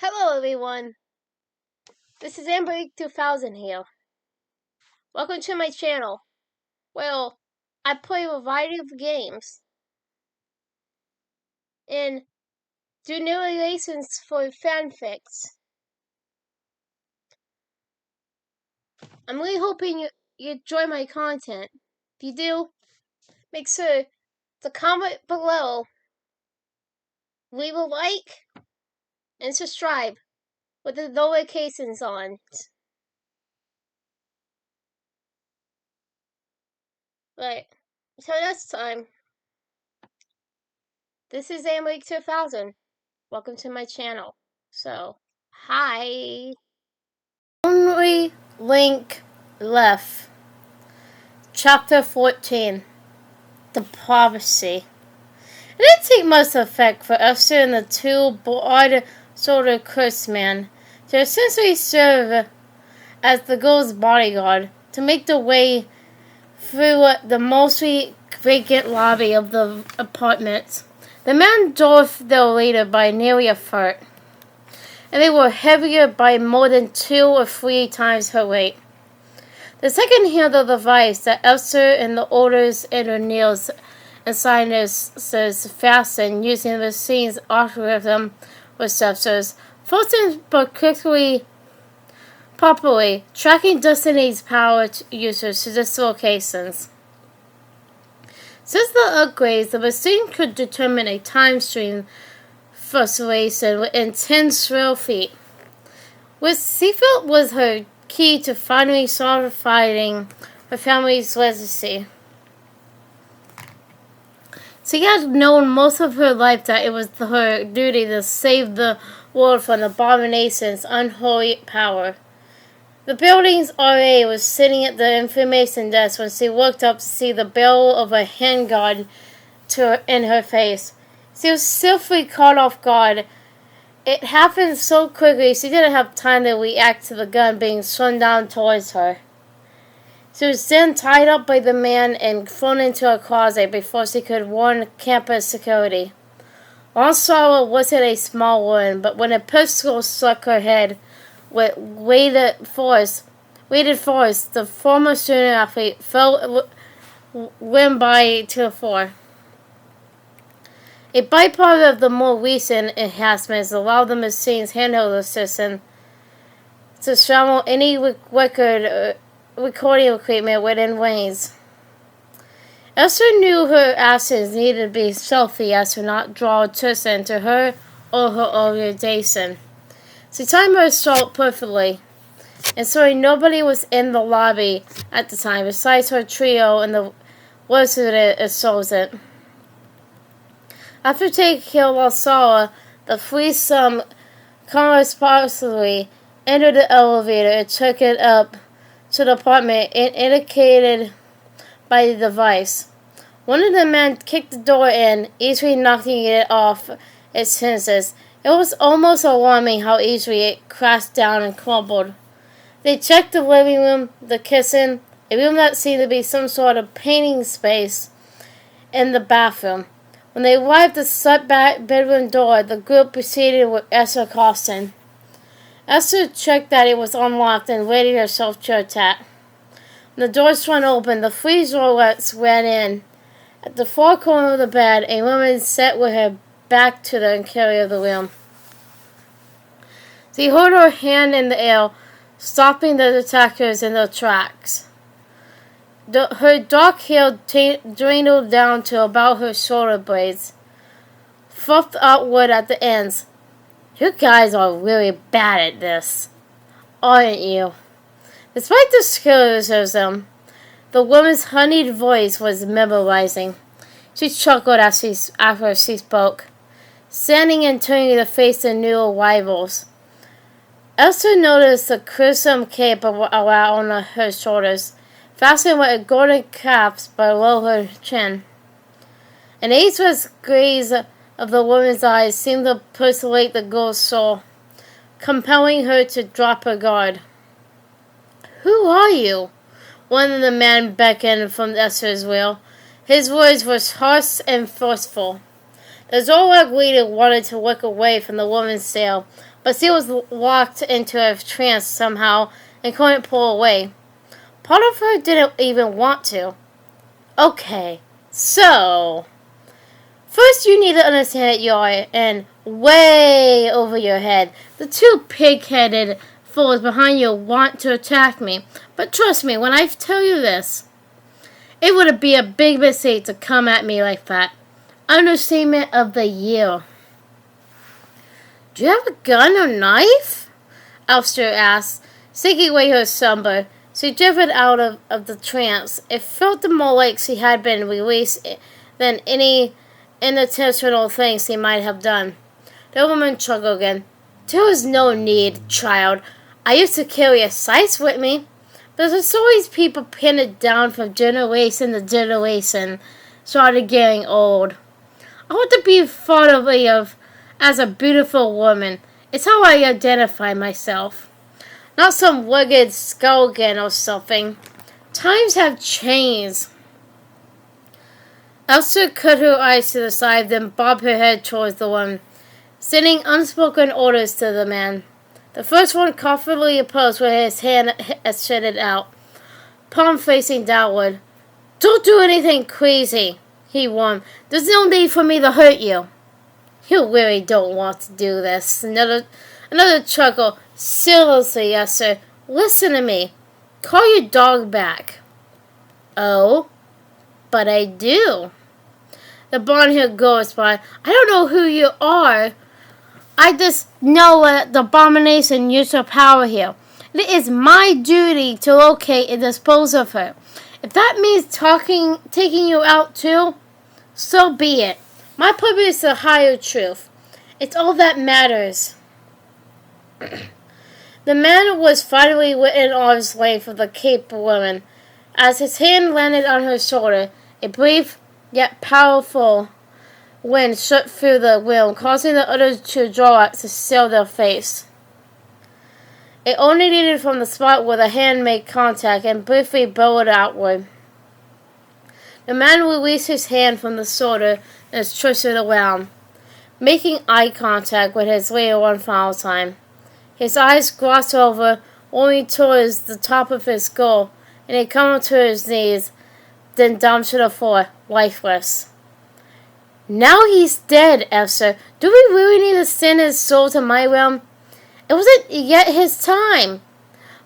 Hello everyone, this is AmberAnkNA here. Welcome to my channel. Well, I play a variety of games and do narrations for fanfics. I'm really hoping you enjoy my content. If you do, make sure to comment below, leave a like, and subscribe with the notifications on. Right, so next time, this is AmberAnkNA. Welcome to my channel. So, hi. Only link left. Chapter 14. The Prophecy. It didn't take much effect for Esther and the two broad-shouldered Christmen to essentially serve as the girl's bodyguard to make their way through the mostly vacant lobby of the apartment. The men drove their leader by nearly a foot, and they were heavier by more than 2 or 3 times her weight. The second handled the device that Esther and the orders and her nails and sinuses fastened using the machine's algorithm receptors, functioned particularly properly, tracking Destiny's power users to these locations. Since the upgrades, the machine could determine a time stream frustration within 10 square feet, which she felt was her key to finally solidifying her family's legacy. She had known most of her life that it was her duty to save the world from the abomination's unholy power. The building's RA was sitting at the information desk when she looked up to see the barrel of a handgun in her face. She was swiftly caught off guard. It happened so quickly she didn't have time to react to the gun being swung down towards her. She was then tied up by the man and thrown into a closet before she could warn campus security. Long Sorrow wasn't a small woman, but when a pistol struck her head with weighted force, the former student athlete fell limb to the floor. A byproduct of the more recent enhancements allowed the machine's handheld system to travel any recording equipment within range. Esther knew her actions needed to be stealthy as to not draw attention to her or her organization. She timed her assault perfectly, and sorry nobody was in the lobby at the time besides her trio and the resident assailant. After taking care of Sarah, the threesome correspondingly entered the elevator and took it up to the apartment indicated by the device. One of the men kicked the door in, easily knocking it off its hinges. It was almost alarming how easily it crashed down and crumbled. They checked the living room, the kitchen, a room that seemed to be some sort of painting space, and the bathroom. When they arrived at the shut-back bedroom door, the group proceeded with Esther caution. Esther checked that it was unlocked and readied herself to attack. When the door swung open, the 3 Zorlets ran in. At the far corner of the bed, a woman sat with her back to the interior of the room. She held her hand in the air, stopping the attackers in their tracks. Her dark hair dwindled down to about her shoulder blades, fluffed outward at the ends. You guys are really bad at this, aren't you? Despite the skepticism, the woman's honeyed voice was memorizing. She chuckled after she spoke, standing and turning to face the new arrivals. Esther noticed the crimson cape around her shoulders, fastened with a golden clasp below her chin. An ageless gaze of the woman's eyes seemed to percolate the girl's soul, compelling her to drop her guard. Who are you? One of the men beckoned from Esther's wheel. His words were harsh and forceful. The Zorlog leader wanted to look away from the woman's sail, but she was locked into a trance somehow and couldn't pull away. Part of her didn't even want to. Okay, so first you need to understand that you are in way over your head. The two pig-headed fools behind you want to attack me, but trust me when I tell you this, it would be a big mistake to come at me like that. Understatement of the year. Do you have a gun or knife? Elster asked, shaking away her slumber. She drifted out of the trance. It felt more like she had been released than any intentional thing she might have done. The woman chuckled again. There was no need, child. I used to carry a scythe with me. But there's always people pinned it down from generation to generation, started getting old. I want to be thought of as a beautiful woman. It's how I identify myself. Not some rugged skulkin or something. Times have changed. Elsa cut her eyes to the side, then bobbed her head towards the woman, sending unspoken orders to the man. The first one comfortably posed with his hand extended out, palm facing downward. Don't do anything crazy, he warned. There's no need for me to hurt you. You really don't want to do this. Another chuckle. Seriously, yes, sir. Listen to me. Call your dog back. Oh, but I do. The blonde-haired girl responded. I don't know who you are. I just know the abomination used her power here. It is my duty to locate and dispose of her. If that means taking you out too, so be it. My purpose is the higher truth. It's all that matters. The man was finally within arm's length of the Cape woman. As his hand landed on her shoulder, a brief yet powerful wind shook through the room, causing the other two drawbacks to seal their face. It only needed from the spot where the hand made contact and briefly billowed outward. The man released his hand from the shoulder and twisted around, making eye contact with his leader one final time. His eyes glossed over, only towards the top of his skull, and he came to his knees, then down to the floor, lifeless. Now he's dead, Esther. Do we really need to send his soul to my realm? It wasn't yet his time.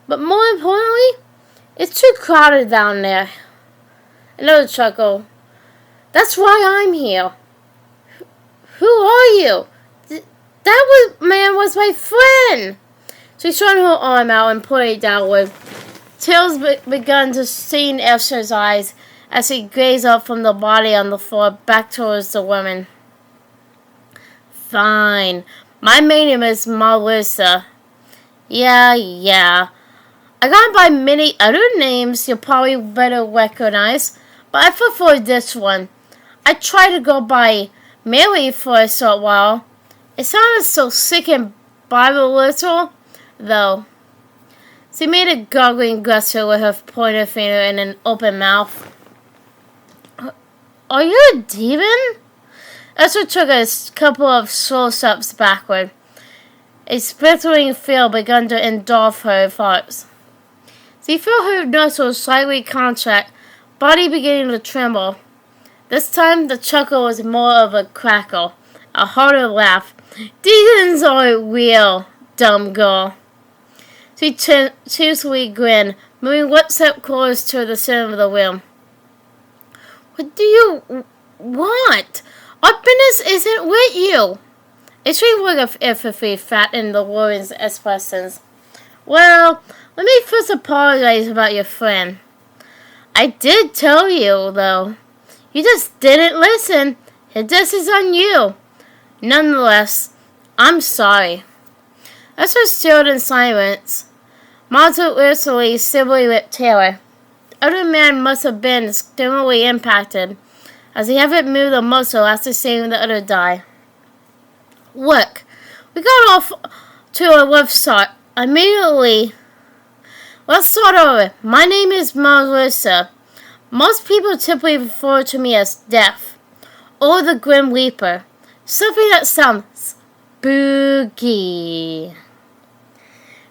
But more importantly, it's too crowded down there. Another chuckle. That's why I'm here. Who are you? Man was my friend. She shot her arm out and pointed downward. Tears began to stain Esther's eyes as he gazed up from the body on the floor back towards the woman. Fine. My name is Melissa. Yeah. I gone by many other names you'll probably better recognize, but I prefer this one. I tried to go by Mary for a short while. It sounded so sick and Bible-literal, though. She made a gargling gesture with her pointer finger in an open mouth. Are you a demon? Esther took a couple of slow steps backward. A splintering fear began to engulf her thoughts. She felt her nostrils slightly contract, body beginning to tremble. This time the chuckle was more of a crackle, a harder laugh. Demons aren't real, dumb girl. She cheerfully grinned, moving one step closer to the center of the room. What do you want? Our business isn't with you. A strange look of empathy fattened the woman's expressions. Well, let me first apologize about your friend. I did tell you, though. You just didn't listen. This is on you. Nonetheless, I'm sorry. Esther stared in silence. Martha Ursuline simply with terror. The other man must have been similarly impacted, as he hadn't moved a muscle after seeing the other die. Look, we got off to a rough start. Immediately, let's start over. My name is Melissa. Most people typically refer to me as Death, or the Grim Reaper. Something that sounds spooky.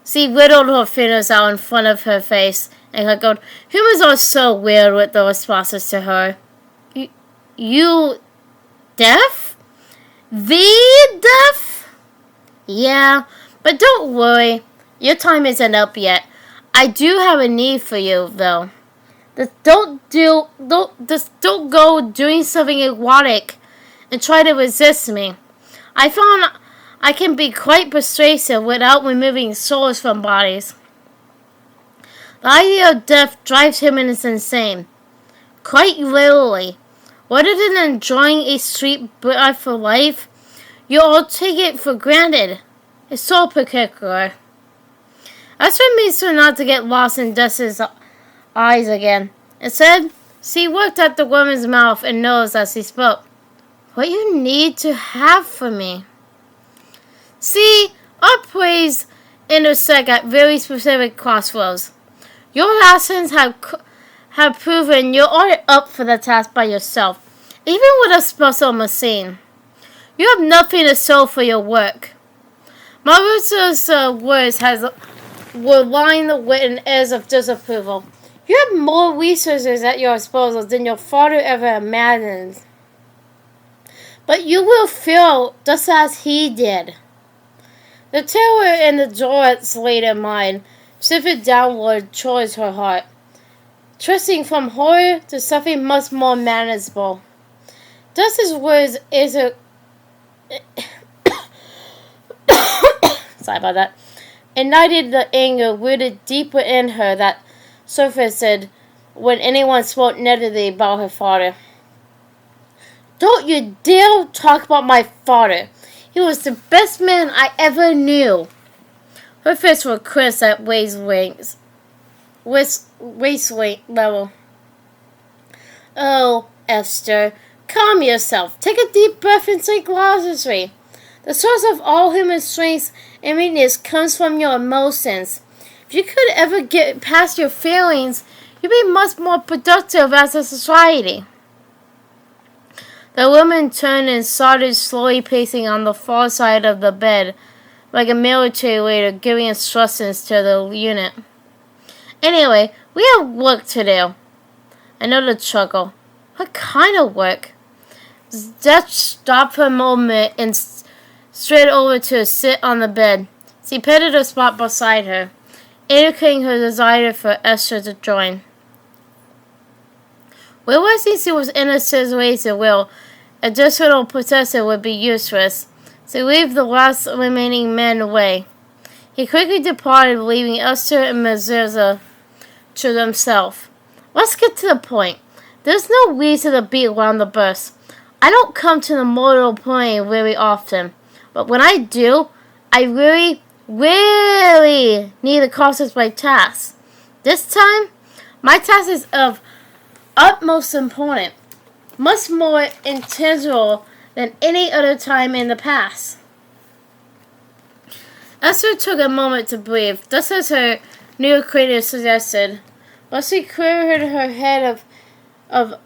She whittled her fingers out in front of her face and echoed, "Humans are so weird with the responses to her." You deaf? The deaf? Yeah, but don't worry. Your time isn't up yet. I do have a need for you, though. Just don't go doing something erotic and try to resist me. I found I can be quite persuasive without removing souls from bodies. The idea of death drives humans insane. Quite literally. Rather than enjoying a sweet breath for life, you all take it for granted. It's so particular. Esther made sure not to get lost in Dus's eyes again. Instead, she looked at the woman's mouth and nose as she spoke. What you need to have for me. See, our praise intersect at very specific crossroads. Your actions have proven you are up for the task by yourself, even with a special machine. You have nothing to show for your work. Marusa's words were lined with an air of disapproval. You have more resources at your disposal than your father ever imagined. But you will fail just as he did. The terror in the Jorah's later mind shifted downward towards her heart, twisting from horror to something much more manageable. Dus's words sorry about that. Ignited the anger rooted deep within her that surfaced when anyone spoke negatively about her father. Don't you dare talk about my father. He was the best man I ever knew. Her fists were crisp at waist level. Oh, Esther, calm yourself. Take a deep breath and say glossary. The source of all human strength and weakness comes from your emotions. If you could ever get past your feelings, you'd be much more productive as a society. The woman turned and started slowly pacing on the far side of the bed, like a military leader giving instructions to the unit. Anyway, we have work to do. Another chuckle. What kind of work? Death stopped for a moment and straight over to sit on the bed. She petted a spot beside her, indicating her desire for Esther to join. Realizing she was in a situation where additional possessor would be useless, she waved the last remaining men away. He quickly departed, leaving Esther and Mazurza to themselves. Let's get to the point. There's no reason to beat around the bush. I don't come to the mortal plane very often, but when I do, I really need to accomplish my task. This time, my task is of utmost importance, much more intentional than any other time in the past. Esther took a moment to breathe, just as her new creator suggested. While she cleared her head of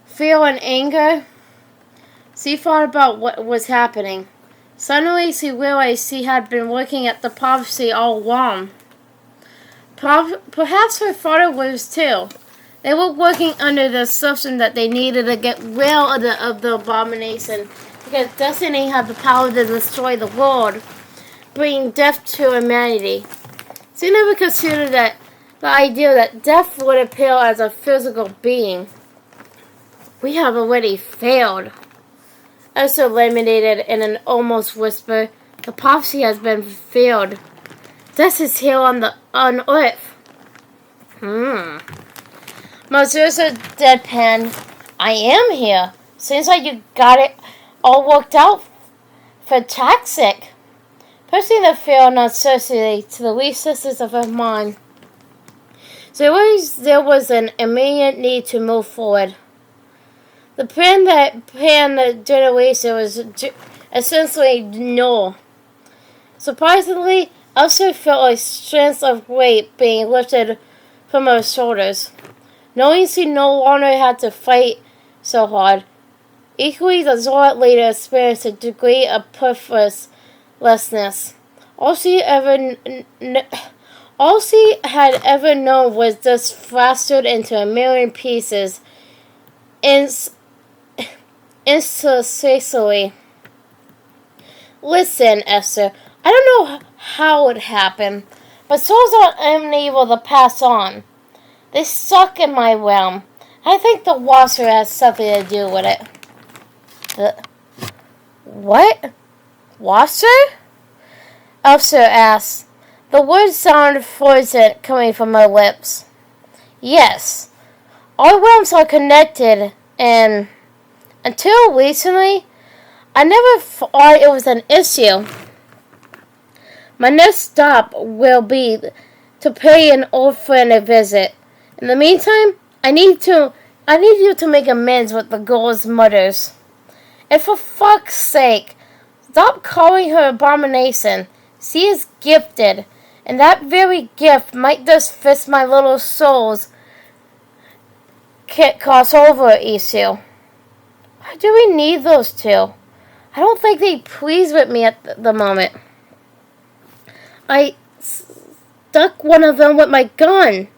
fear and anger, she thought about what was happening. Suddenly, she realized she had been working at the prophecy all along. Perhaps her father was too. They were working under the assumption that they needed to get rid of the abomination because destiny had the power to destroy the world, bringing death to humanity. She never considered that the idea that death would appear as a physical being. We have already failed. Esther laminated in an almost whisper. The prophecy has been fulfilled. Death is here on Earth. Mazurza deadpan. I am here. Seems like you got it all worked out. Fantastic. Pushing the fear and uncertainty to the recesses of her mind, there was an immediate need to move forward. The plan that planned the generation was essentially null. Surprisingly, Esther felt a sense of weight being lifted from her shoulders. Knowing she no longer had to fight so hard, Equally, the Zora later experienced a degree of purposelessness. All she had ever known was just fractured into a million pieces, instantly. Listen, Esther, I don't know how it happened, but souls are unable to pass on. They stuck in my realm. I think the washer has something to do with it. What? Washer? Esther asked. The words sounded frozen coming from her lips. Yes. Our realms are connected, and until recently, I never thought it was an issue. My next stop will be to pay an old friend a visit. In the meantime, I need you to make amends with the girl's mothers. And for fuck's sake, stop calling her abomination. She is gifted, and that very gift might just fix my little soul's crossover issue. Why do we need those two? I don't think they're pleased with me at the moment. I stuck one of them with my gun.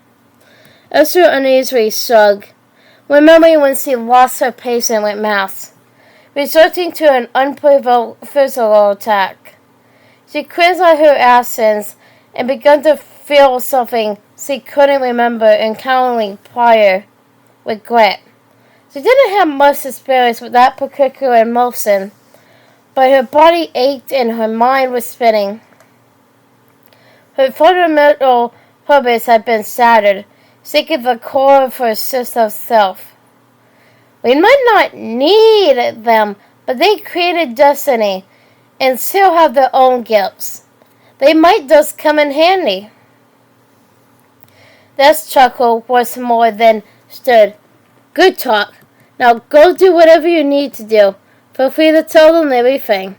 Esther uneasily shrugged, remembering when she lost her patient with math, resorting to an unprovoked physical attack. She cringed at her actions and began to feel something she couldn't remember encountering prior, regret. She didn't have much experience with that particular emotion, but her body ached and her mind was spinning. Her fundamental purpose had been shattered, seeking the core of her sense of self. We might not need them, but they created destiny and still have their own gifts. They might just come in handy. This chuckle was more than stood. Good talk. Now go do whatever you need to do. Feel free to tell them everything.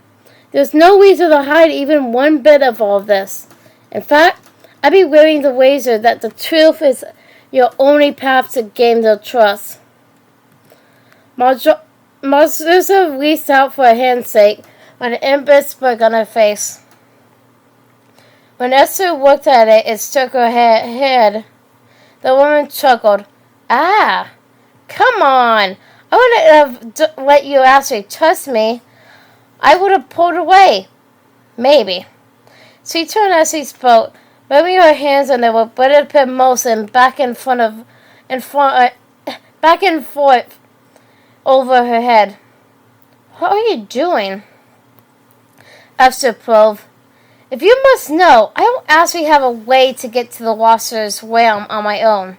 There's no reason to hide even one bit of all this. In fact, I'd be willing to wager that the truth is your only path to gain their trust. Martha reached out for a handshake with an embarrassed smirk on her face. When Esther looked at it and shook her head, the woman chuckled. Ah, come on. I wouldn't have let you actually trust me. I would have pulled away. Maybe. She turned as she spoke, moving her hands in a repetitive motion back and forth over her head. What are you doing? Esther probed. If you must know, I don't actually have a way to get to the washer's realm on my own.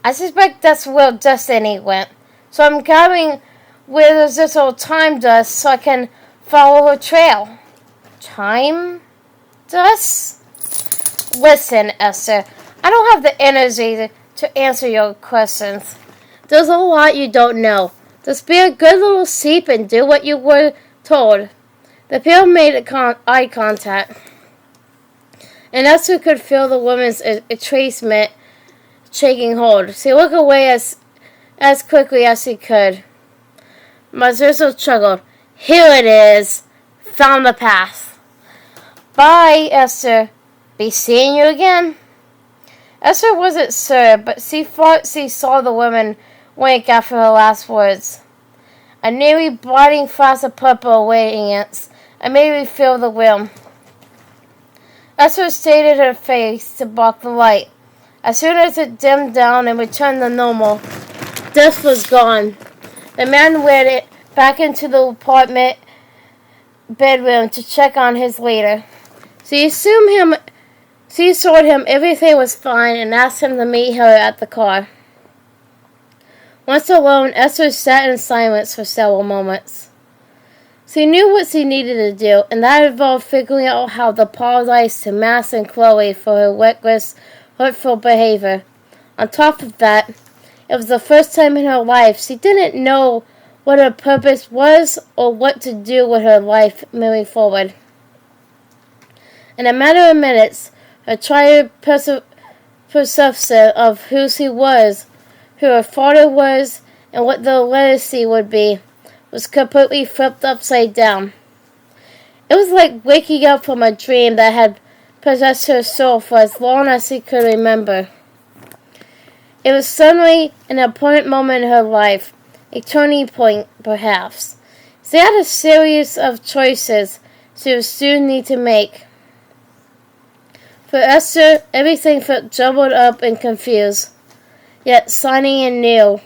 I suspect that's where destiny went, so I'm gathering where there's this old time dust so I can follow her trail. Time dust? Listen, Esther, I don't have the energy to answer your questions. There's a lot you don't know. Just be a good little sheep and do what you were told. The pair made eye contact, and Esther could feel the woman's etracement taking hold. She looked away as quickly as she could. Mazurzo chuckled. Here it is. Found the path. Bye, Esther. Be seeing you again. Esther wasn't sure, but she thought she saw the woman wink after her last words. A nearly blinding flash of purple awaiting it, and made me feel the whim. Esther stayed her face to block the light. As soon as it dimmed down and returned to normal, death was gone. The man went back into the apartment bedroom to check on his leader. She assured him everything was fine and asked him to meet her at the car. Once alone, Esther sat in silence for several moments. She knew what she needed to do, and that involved figuring out how to apologize to Max and Chloe for her reckless, hurtful behavior. On top of that, it was the first time in her life she didn't know what her purpose was or what to do with her life moving forward. In a matter of minutes, her tried perception of who she was, who her father was, and what the legacy would be, was completely flipped upside down. It was like waking up from a dream that had possessed her soul for as long as she could remember. It was suddenly an important moment in her life, a turning point, perhaps. She had a series of choices she would soon need to make. For Esther, everything felt jumbled up and confused, yet sunny and new.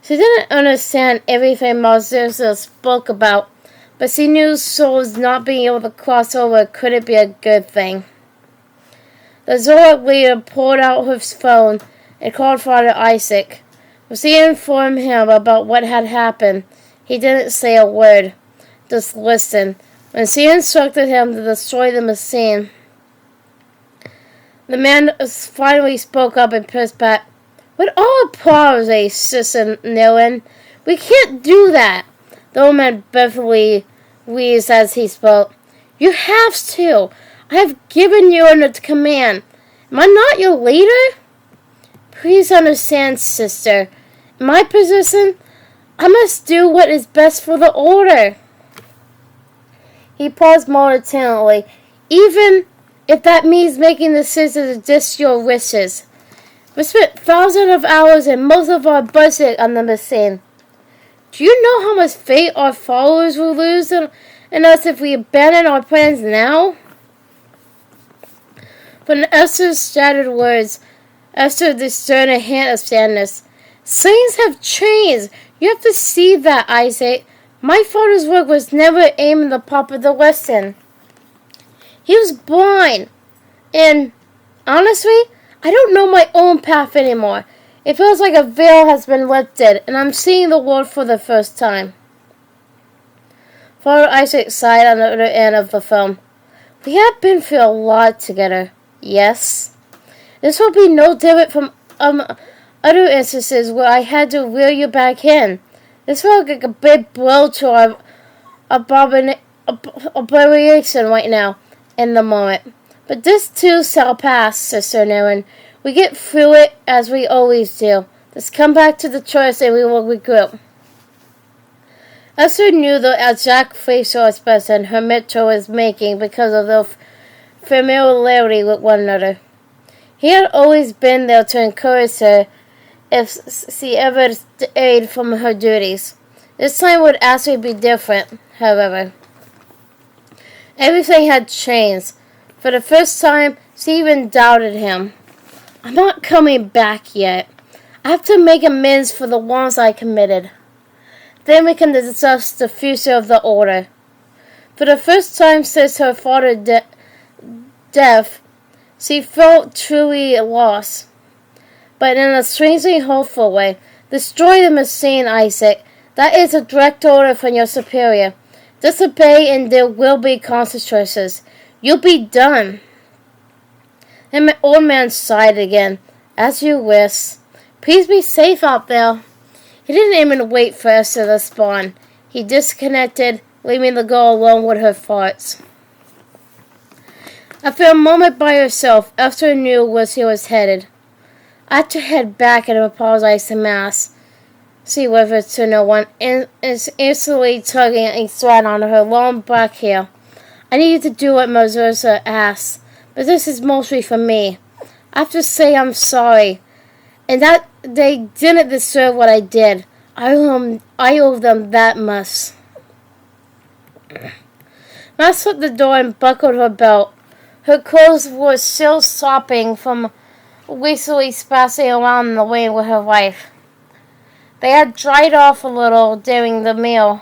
She didn't understand everything Mazurza spoke about, but she knew souls not being able to cross over couldn't be a good thing. The Zohar leader pulled out his phone and called Father Isaac. When she informed him about what had happened, he didn't say a word, just listened. When she instructed him to destroy the machine, the man finally spoke up and pushed back. "With all apologies, Sister Nilin, we can't do that." The old man briefly wheezed as he spoke. "You have to. I have given you a command. Am I not your leader? Please understand, sister. In my position, I must do what is best for the order." He paused momentarily. "Even if that means making decisions against your wishes. We spent thousands of hours and most of our budget on the machine. Do you know how much faith our followers will lose in us if we abandon our plans now?" From Esther's shattered words, Esther discerned a hint of sadness. "Things have changed. You have to see that, Isaac. My father's work was never aimed at the popular Western. He was blind. And, honestly, I don't know my own path anymore. It feels like a veil has been lifted, and I'm seeing the world for the first time." Father Isaac sighed on the other end of the phone. "We have been through a lot together. Yes. This will be no different from other instances where I had to reel you back in. This felt like a big blow to our abomination right now, in the moment. But this too shall pass, Sister Naren. We get through it as we always do. Just come back to the church and we will regroup." Esther knew the exact facial expression her mentor was making because of their familiarity with one another. He had always been there to encourage her if she ever strayed from her duties. This time would actually be different, however. Everything had changed. For the first time, she even doubted him. "I'm not coming back yet. I have to make amends for the wrongs I committed. Then we can discuss the future of the order." For the first time since her father's death, she felt truly lost, but in a strangely hopeful way. "Destroy the machine, Isaac. That is a direct order from your superior. Disobey and there will be consequences. You'll be done." And the old man sighed again. "As you wish. Please be safe out there." He didn't even wait for Esther to respond. He disconnected, leaving the girl alone with her thoughts. After a moment by herself, Esther knew where she was headed. "I have to head back and apologize to Mass." She whispered to no one, instantly tugging a thread on her long black hair. "I needed to do what Mazurza asked, but this is mostly for me. I have to say I'm sorry, and that they didn't deserve what I did. I owe them that much." Mass shut the door and buckled her belt. Her clothes were still sopping from weaselly splashing around in the rain with her wife. They had dried off a little during the meal,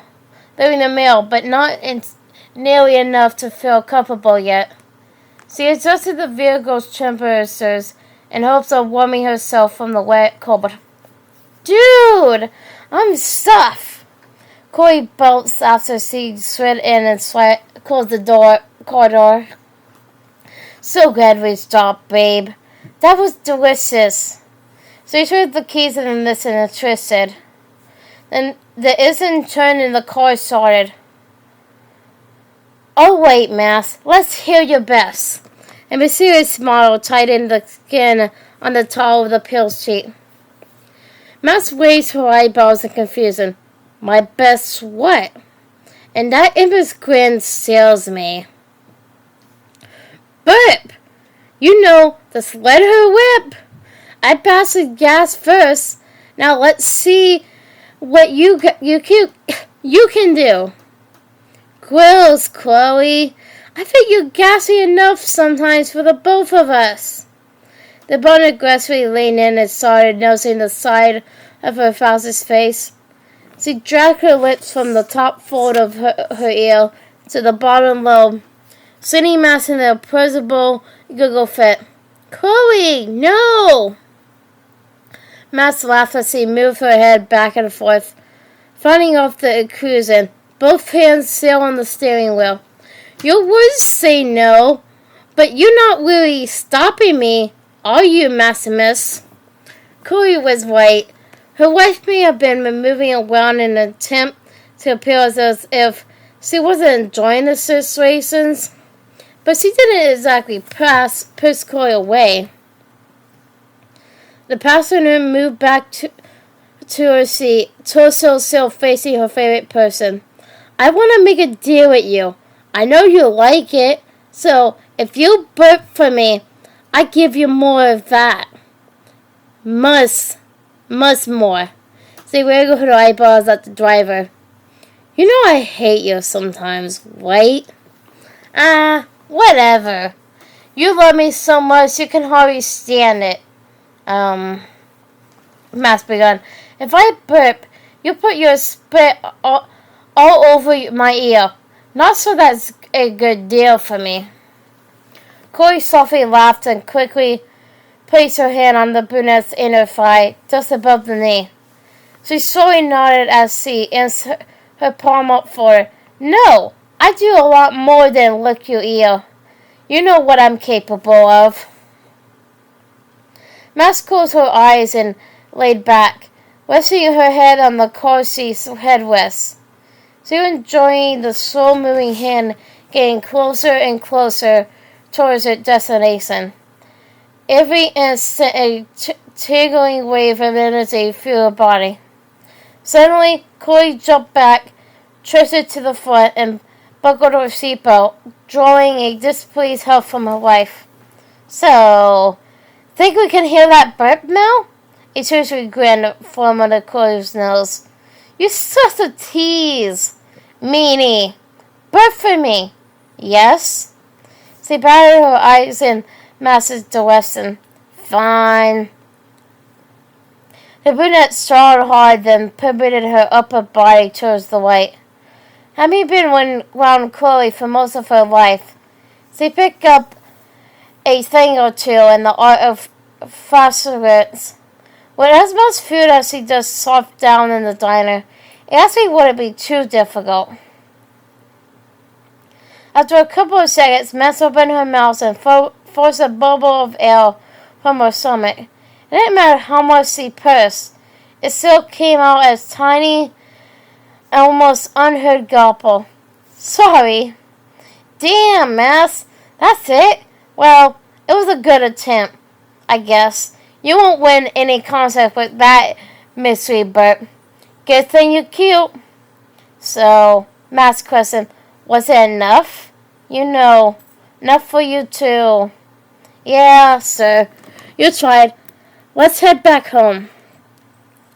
but not nearly enough to feel comfortable yet. She adjusted the vehicle's temperatures in hopes of warming herself from the wet cold. "Dude, I'm stuffed." Corey belched after she slid in and closed the car door. "So glad we stopped, babe. That was delicious." So he threw the keys in the ignition and twisted. Then the engine turned and the car started. "Oh wait, Mass, let's hear your best." A mysterious smile tightened the skin on the top of the pill sheet. Mass raised her eyebrows in confusion. My best what? And that Emperor's grin scares me. Burp! You know, just let her whip. I passed the gas first. Now let's see what you can do. Gross, Chloe. I think you're gassy enough sometimes for the both of us. The bone aggressively leaned in and started nosing the side of her father's face. She dragged her lips from the top fold of her ear to the bottom lobe, sending Mass in a plausible giggle fit. Chloe, no! Mass laughed as she moved her head back and forth, fronting off the cruiser, both hands still on the steering wheel. Your words say no, but you're not really stopping me, are you, Maximus? Chloe was white. Her wife may have been moving around in an attempt to appear as if she wasn't enjoying the situations, but she didn't exactly push Chloe away. The passenger moved back to her seat, torso still facing her favorite person. I want to make a deal with you. I know you like it, so if you burp for me, I give you more of that. Must more. She wiggled her eyeballs at the driver. You know I hate you sometimes, right? Whatever. You love me so much you can hardly stand it. Mass begun. If I burp, you put your spit all over my ear. Not so that's a good deal for me. Chloe softly laughed and quickly placed her hand on the brunette's inner thigh, just above the knee. She slowly nodded as she answered her palm up for her. No, I do a lot more than lick your ear. You know what I'm capable of. Mass closed her eyes and laid back, resting her head on the car seat's headrest. She was enjoying the slow-moving hand getting closer and closer towards her destination. Every instant, a tingling wave of energy through her body. Suddenly, Chloe jumped back, twisted to the front, and buckled her seatbelt, drawing a displeased huff from her wife. So, think we can hear that burp now? A tertiary grin formed under Chloe's nose. You're such a tease, meanie. Burp for me. Yes? She batted her eyes in Mass's direction. Fine. The brunette swallowed hard, then pivoted her upper body towards the white. Having been around Chloe for most of her life, she picked up a thing or two in the art of fast cigarettes. With as much food as she just slopped down in the diner, it actually wouldn't be too difficult. After a couple of seconds, Mass opened her mouth and forced a bubble of air from her stomach. It didn't matter how much she pursed. It still came out as tiny, almost unheard gulp. Sorry. Damn, Mass. That's it? Well, it was a good attempt, I guess. You won't win any contest with that mystery burp. Good thing you're cute. So, Mass questioned, was it enough? You know, enough for you too. Yeah, sir. You tried. Let's head back home.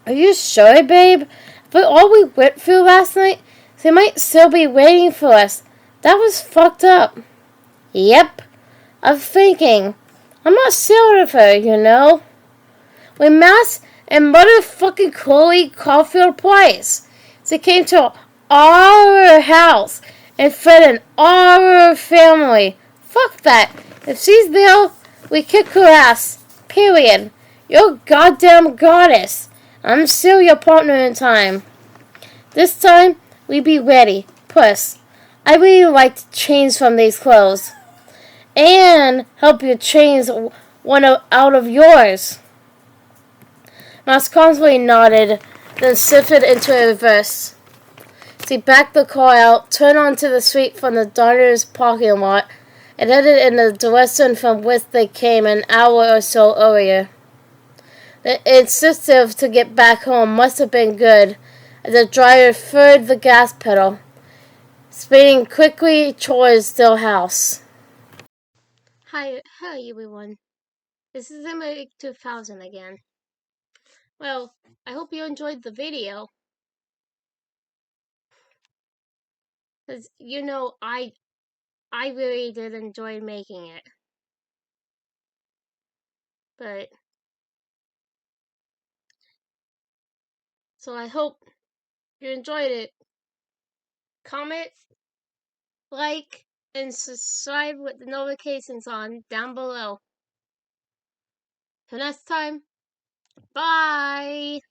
Are you sure, babe? But all we went through last night, they might still be waiting for us. That was fucked up. Yep. I'm thinking. I'm not scared of her, you know. When Mass and motherfucking Chloe Caulfield Price, they came to our house and threatened our family. Fuck that. If she's there, we kick her ass. Period. You're a goddamn goddess. I'm still your partner in time. This time, we be ready. Plus, I really like to change from these clothes. And help you change one out of yours. Mouse calmly nodded, then shifted into a reverse. She backed the car out, turned onto the street from the diner's parking lot, and headed in the direction from which they came an hour or so earlier. The incentive to get back home must have been good, as the driver threw the gas pedal, speeding quickly towards their house. Hi everyone. This is Emma 2000 again. Well, I hope you enjoyed the video. Because, I really did enjoy making it. But, so I hope you enjoyed it. Comment, like, and subscribe with the notifications on down below. Till next time, bye!